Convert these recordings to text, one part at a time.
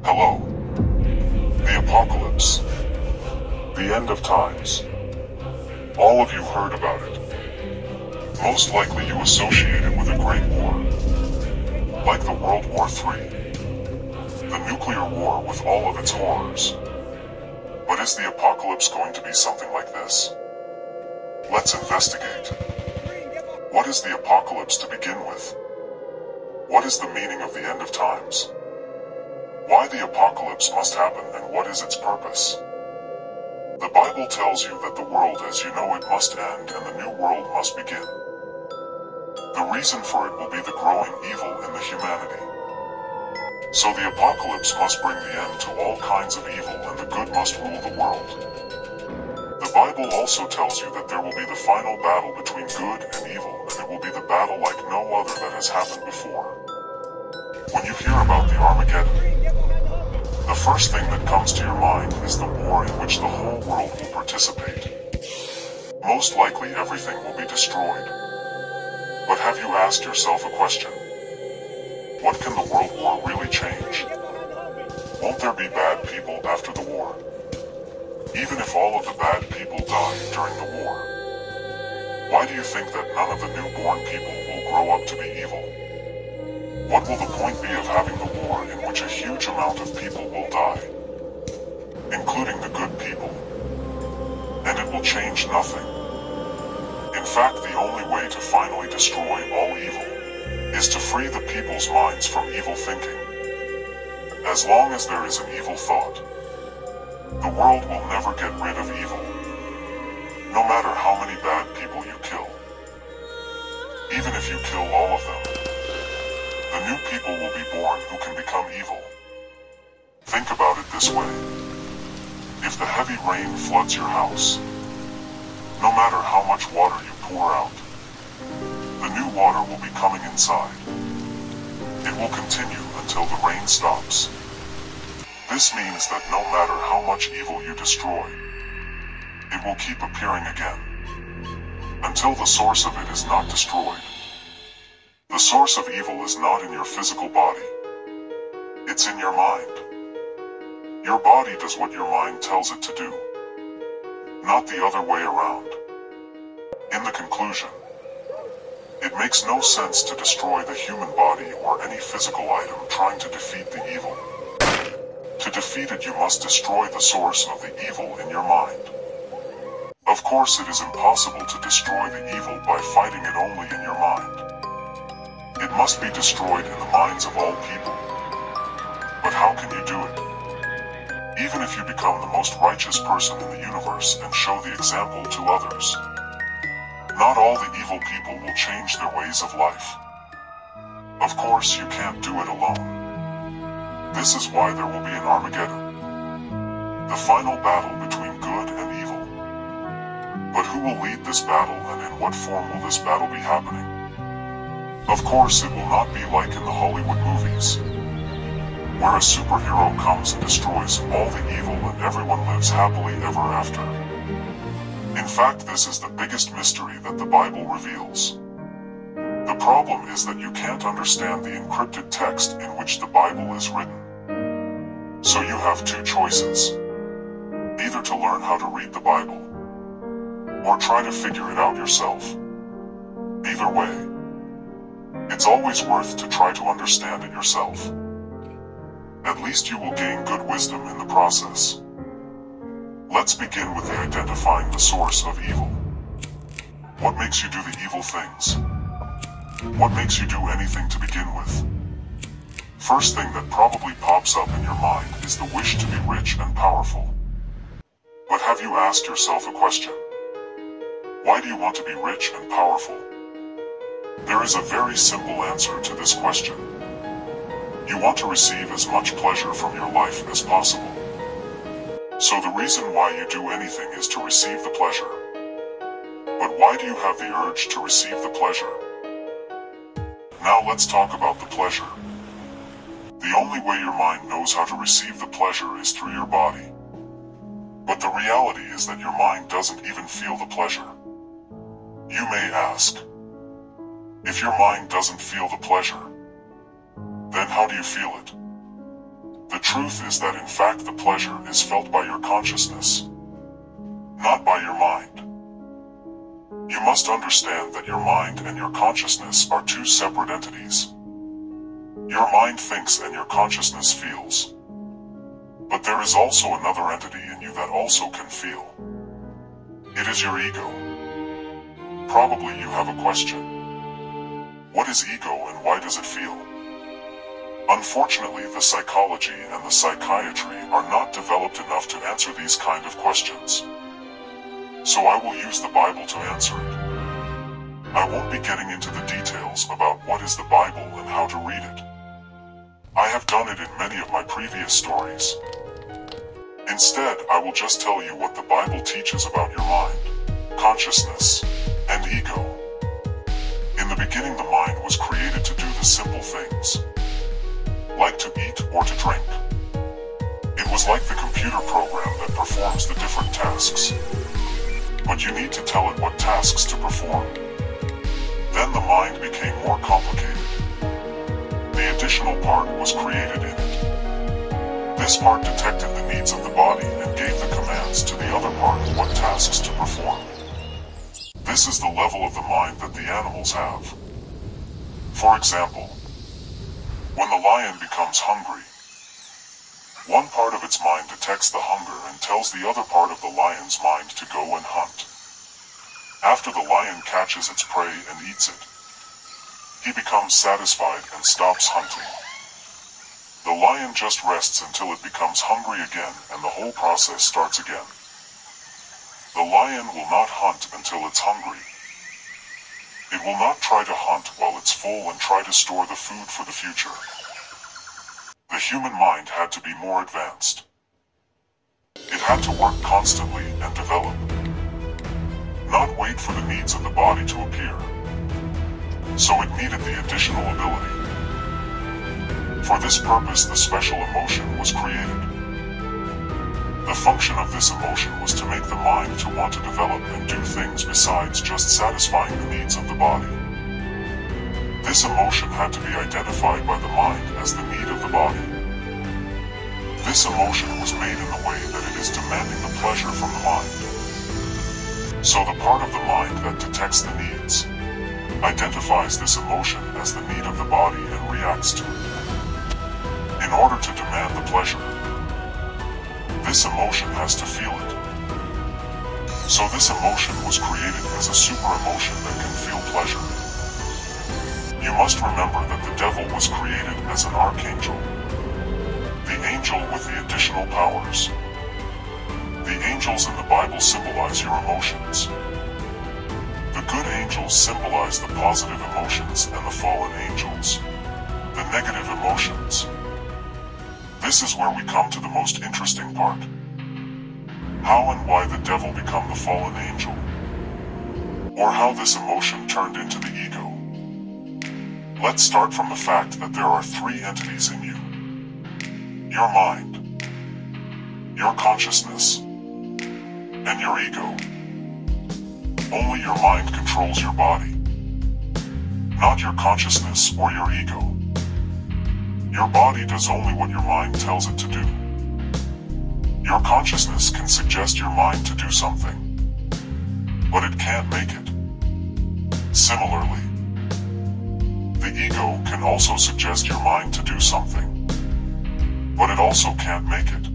Hello. The apocalypse. The end of times. All of you heard about it. Most likely you associate it with a great war. Like the World War III. The nuclear war with all of its horrors. But is the apocalypse going to be something like this? Let's investigate. What is the apocalypse to begin with? What is the meaning of the end of times? Why the apocalypse must happen and what is its purpose? The Bible tells you that the world as you know it must end and the new world must begin. The reason for it will be the growing evil in the humanity. So the apocalypse must bring the end to all kinds of evil and the good must rule the world. The Bible also tells you that there will be the final battle between good and evil, and it will be the battle like no other that has happened before. When you hear about the Armageddon, the first thing that comes to your mind is the war in which the whole world will participate. Most likely everything will be destroyed. But have you asked yourself a question? What can the world war really change? Won't there be bad people after the war? Even if all of the bad people die during the war, why do you think that none of the newborn people will grow up to be evil? What will the point be of having the war in which a huge amount of people will die, including the good people? And it will change nothing. In fact, the only way to finally destroy all evil is to free the people's minds from evil thinking. As long as there is an evil thought, the world will never get rid of evil, no matter how many bad people you kill. Even if you kill all of them, the new people will be born who can become evil. Think about it this way. If the heavy rain floods your house, no matter how much water you pour out, the new water will be coming inside. It will continue until the rain stops. This means that no matter how much evil you destroy, it will keep appearing again, until the source of it is not destroyed. The source of evil is not in your physical body. It's in your mind. Your body does what your mind tells it to do, not the other way around. In the conclusion, it makes no sense to destroy the human body or any physical item trying to defeat the evil. To defeat it, you must destroy the source of the evil in your mind. Of course, it is impossible to destroy the evil by fighting it only in your mind. It must be destroyed in the minds of all people. But how can you do it? Even if you become the most righteous person in the universe and show the example to others, not all the evil people will change their ways of life. Of course, you can't do it alone. This is why there will be an Armageddon, the final battle between good and evil. But who will lead this battle and in what form will this battle be happening? Of course, it will not be like in the Hollywood movies, where a superhero comes and destroys all the evil and everyone lives happily ever after. In fact, this is the biggest mystery that the Bible reveals. The problem is that you can't understand the encrypted text in which the Bible is written. So you have two choices. Either to learn how to read the Bible, or try to figure it out yourself. Either way, it's always worth to try to understand it yourself. At least you will gain good wisdom in the process. Let's begin with the identifying the source of evil. What makes you do the evil things? What makes you do anything to begin with? First thing that probably pops up in your mind is the wish to be rich and powerful. But have you asked yourself a question? Why do you want to be rich and powerful? There is a very simple answer to this question. You want to receive as much pleasure from your life as possible. So the reason why you do anything is to receive the pleasure. But why do you have the urge to receive the pleasure? Now let's talk about the pleasure. The only way your mind knows how to receive the pleasure is through your body. But the reality is that your mind doesn't even feel the pleasure. You may ask, if your mind doesn't feel the pleasure, then how do you feel it? The truth is that in fact the pleasure is felt by your consciousness, not by your mind. You must understand that your mind and your consciousness are two separate entities. Your mind thinks and your consciousness feels. But there is also another entity in you that also can feel. It is your ego. Probably you have a question. What is ego and why does it feel? Unfortunately, the psychology and the psychiatry are not developed enough to answer these kind of questions. So I will use the Bible to answer it. I won't be getting into the details about what is the Bible and how to read it. I have done it in many of my previous stories. Instead, I will just tell you what the Bible teaches about your mind, consciousness, and ego. In the beginning, the mind was created to do the simple things, like to eat or to drink. It was like the computer program that performs the different tasks. But you need to tell it what tasks to perform. Then the mind became more complicated. The additional part was created in it. This part detected the needs of the body and gave the commands to the other part what tasks to perform. This is the level of the mind that the animals have. For example, when the lion becomes hungry, one part of its mind detects the hunger and tells the other part of the lion's mind to go and hunt. After the lion catches its prey and eats it, he becomes satisfied and stops hunting. The lion just rests until it becomes hungry again and the whole process starts again. The lion will not hunt until it's hungry. It will not try to hunt while it's full and try to store the food for the future. The human mind had to be more advanced. It had to work constantly and develop, not wait for the needs of the body to appear. So it needed the additional ability. For this purpose, the special emotion was created. The function of this emotion was to make the mind to want to develop and do things besides just satisfying the needs of the body. This emotion had to be identified by the mind as the need of the body. This emotion was made in the way that it is demanding the pleasure from the mind. So the part of the mind that detects the needs identifies this emotion as the need of the body and reacts to it. In order to demand the pleasure, this emotion has to feel it. So this emotion was created as a super emotion that can feel pleasure. You must remember that the devil was created as an archangel, the angel with the additional powers. The angels in the Bible symbolize your emotions. The good angels symbolize the positive emotions and the fallen angels, the negative emotions. This is where we come to the most interesting part. How and why the devil became the fallen angel, or how this emotion turned into the ego. Let's start from the fact that there are three entities in you. Your mind, your consciousness, and your ego. Only your mind controls your body, not your consciousness or your ego. Your body does only what your mind tells it to do. Your consciousness can suggest your mind to do something, but it can't make it. Similarly, the ego can also suggest your mind to do something, but it also can't make it.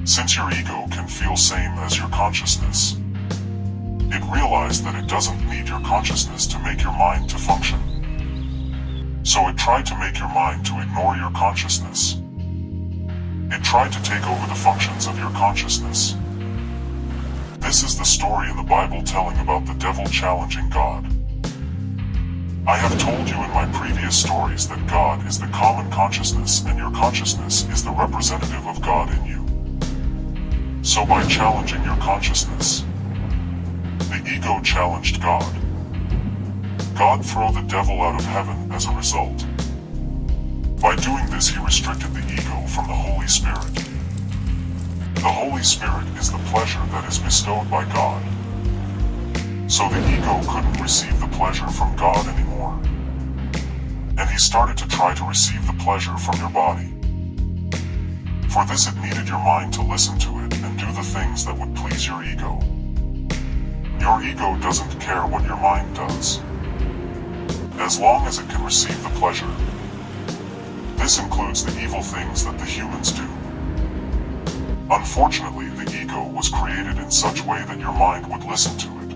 Since your ego can feel same as your consciousness, it realized that it doesn't need your consciousness to make your mind to function. So it tried to make your mind to ignore your consciousness. It tried to take over the functions of your consciousness. This is the story in the Bible telling about the devil challenging God. I have told you in my previous stories that God is the common consciousness and your consciousness is the representative of God in you. So by challenging your consciousness, the ego challenged God. God threw the devil out of heaven as a result. By doing this, he restricted the ego from the Holy Spirit. The Holy Spirit is the pleasure that is bestowed by God. So the ego couldn't receive the pleasure from God anymore. And he started to try to receive the pleasure from your body. For this it needed your mind to listen to it and do the things that would please your ego. Your ego doesn't care what your mind does, as long as it can receive the pleasure. This includes the evil things that the humans do. Unfortunately, the ego was created in such a way that your mind would listen to it.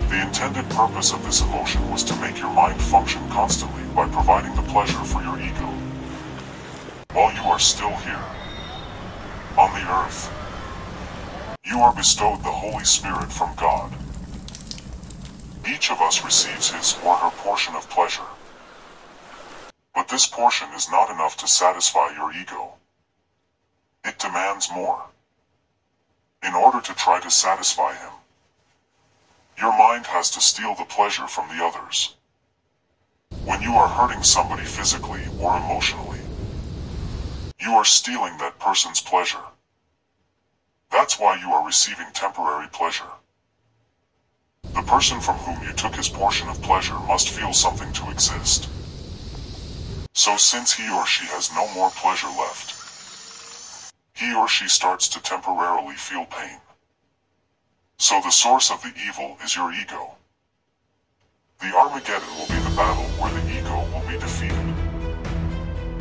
The intended purpose of this emotion was to make your mind function constantly by providing the pleasure for your ego. While you are still here, on the earth, you are bestowed the Holy Spirit from God. Each of us receives his or her portion of pleasure. But this portion is not enough to satisfy your ego. It demands more. In order to try to satisfy him, your mind has to steal the pleasure from the others. When you are hurting somebody physically or emotionally, you are stealing that person's pleasure. That's why you are receiving temporary pleasure. The person from whom you took his portion of pleasure must feel something to exist. So since he or she has no more pleasure left, he or she starts to temporarily feel pain. So the source of the evil is your ego. The Armageddon will be the battle where the ego will be defeated.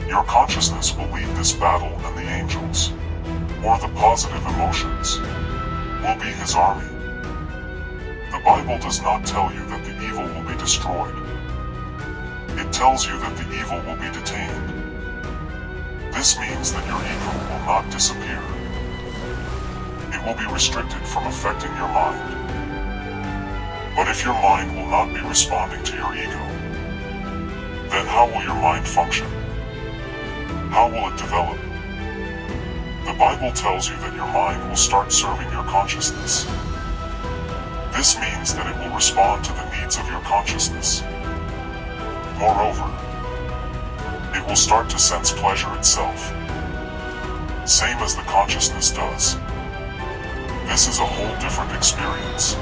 Your consciousness will lead this battle, and the angels, or the positive emotions, will be his army. The Bible does not tell you that the evil will be destroyed. It tells you that the evil will be detained. This means that your ego will not disappear. It will be restricted from affecting your mind. But if your mind will not be responding to your ego, then how will your mind function? How will it develop? The Bible tells you that your mind will start serving your consciousness. This means that it will respond to the needs of your consciousness. Moreover, it will start to sense pleasure itself, same as the consciousness does. This is a whole different experience.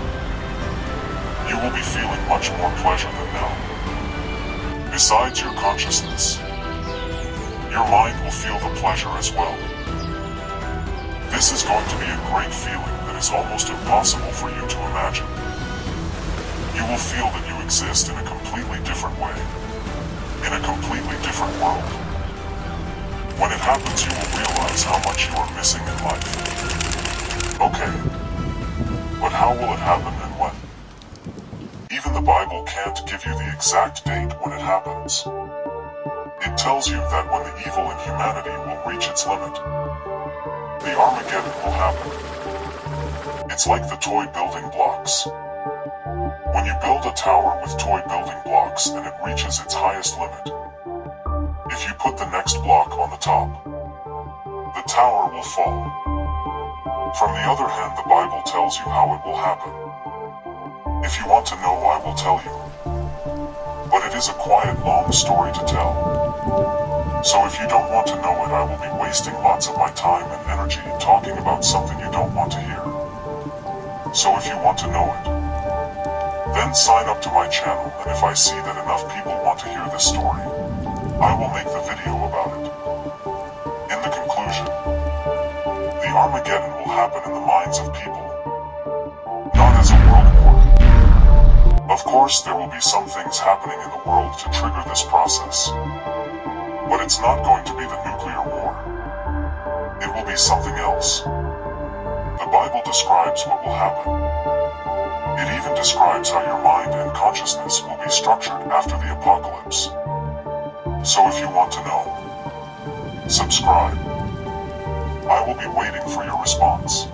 You will be feeling much more pleasure than now. Besides your consciousness, your mind will feel the pleasure as well. This is going to be a great feeling that is almost impossible for you to imagine. You will feel that you exist in a completely different way, in a completely different world. When it happens, you will realize how much you are missing in life. Okay, but how will it happen and when? Even the Bible can't give you the exact date when it happens. It tells you that when the evil in humanity will reach its limit, the Armageddon will happen. It's like the toy building blocks. When you build a tower with toy building blocks and it reaches its highest limit, if you put the next block on the top, the tower will fall. From the other hand, the Bible tells you how it will happen. If you want to know, I will tell you. But it is a quiet, long story to tell. So if you don't want to know it, I will be wasting lots of my time and energy talking about something you don't want to hear. So if you want to know it, then sign up to my channel, and if I see that enough people want to hear this story, I will make the video about it. In the conclusion, the Armageddon will happen in the minds of people, not as a world war. Of course, there will be some things happening in the world to trigger this process, but it's not going to be the nuclear war. It will be something else. The Bible describes what will happen. It even describes how your mind and consciousness will be structured after the apocalypse. So if you want to know, subscribe. I will be waiting for your response.